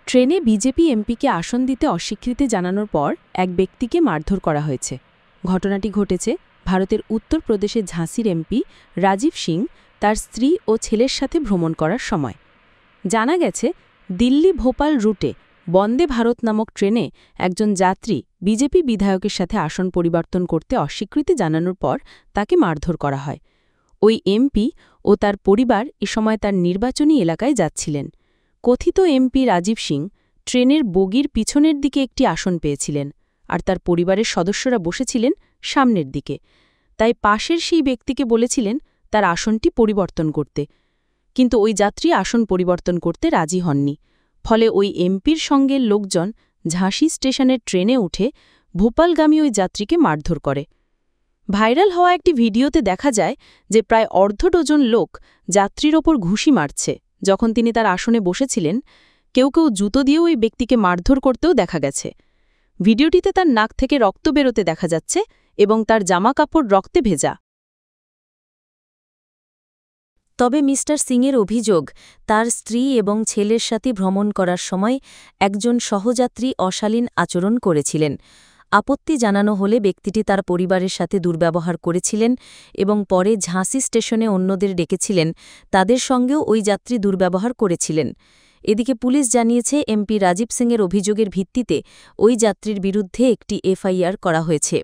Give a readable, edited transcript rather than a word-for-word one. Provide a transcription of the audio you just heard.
ট্রেনে বিজেপি এমপিকে আসন দিতে অস্বীকৃতি জানানোর পর এক ব্যক্তিকে মারধর করা হয়েছে। ঘটনাটি ঘটেছে ভারতের উত্তরপ্রদেশের ঝাঁসির এমপি রাজীব সিং তার স্ত্রী ও ছেলের সাথে ভ্রমণ করার সময়। জানা গেছে, দিল্লি-ভোপাল রুটে বন্দে ভারত নামক ট্রেনে একজন যাত্রী বিজেপি বিধায়কের সাথে আসন পরিবর্তন করতে অস্বীকৃতি জানানোর পর তাকে মারধর করা হয়। ওই এমপি ও তার পরিবার এ সময় তার নির্বাচনী এলাকায় যাচ্ছিলেন। কথিত এমপি রাজীব সিং ট্রেনের বগির পিছনের দিকে একটি আসন পেয়েছিলেন, আর তার পরিবারের সদস্যরা বসেছিলেন সামনের দিকে। তাই পাশের সেই ব্যক্তিকে বলেছিলেন তার আসনটি পরিবর্তন করতে, কিন্তু ওই যাত্রী আসন পরিবর্তন করতে রাজি হননি। ফলে ওই এমপির সঙ্গে লোকজন ঝাঁসি স্টেশনের ট্রেনে উঠে ভোপালগামী ওই যাত্রীকে মারধর করে। ভাইরাল হওয়া একটি ভিডিওতে দেখা যায় যে প্রায় অর্ধ ডজন লোক যাত্রীর ওপর ঘুষি মারছে যখন তিনি তার আসনে বসেছিলেন। কেউ কেউ জুতো দিয়েও ওই ব্যক্তিকে মারধর করতেও দেখা গেছে। ভিডিওটিতে তার নাক থেকে রক্ত বেরোতে দেখা যাচ্ছে এবং তার জামাকাপড় রক্তে ভেজা। তবে মিস্টার সিংয়ের অভিযোগ, তার স্ত্রী এবং ছেলের সাথে ভ্রমণ করার সময় একজন সহযাত্রী অশালীন আচরণ করেছিলেন। আপত্তি জানানো হলে ব্যক্তিটি তার পরিবারের সাথে দুর্ব্যবহার করেছিলেন এবং পরে ঝাঁসি স্টেশনে অন্যদের ডেকেছিলেন, তাদের সঙ্গেও ওই যাত্রী দুর্ব্যবহার করেছিলেন। এদিকে পুলিশ জানিয়েছে, এমপি রাজীব সিংয়ের অভিযোগের ভিত্তিতে ওই যাত্রীর বিরুদ্ধে একটি এফআইআর করা হয়েছে।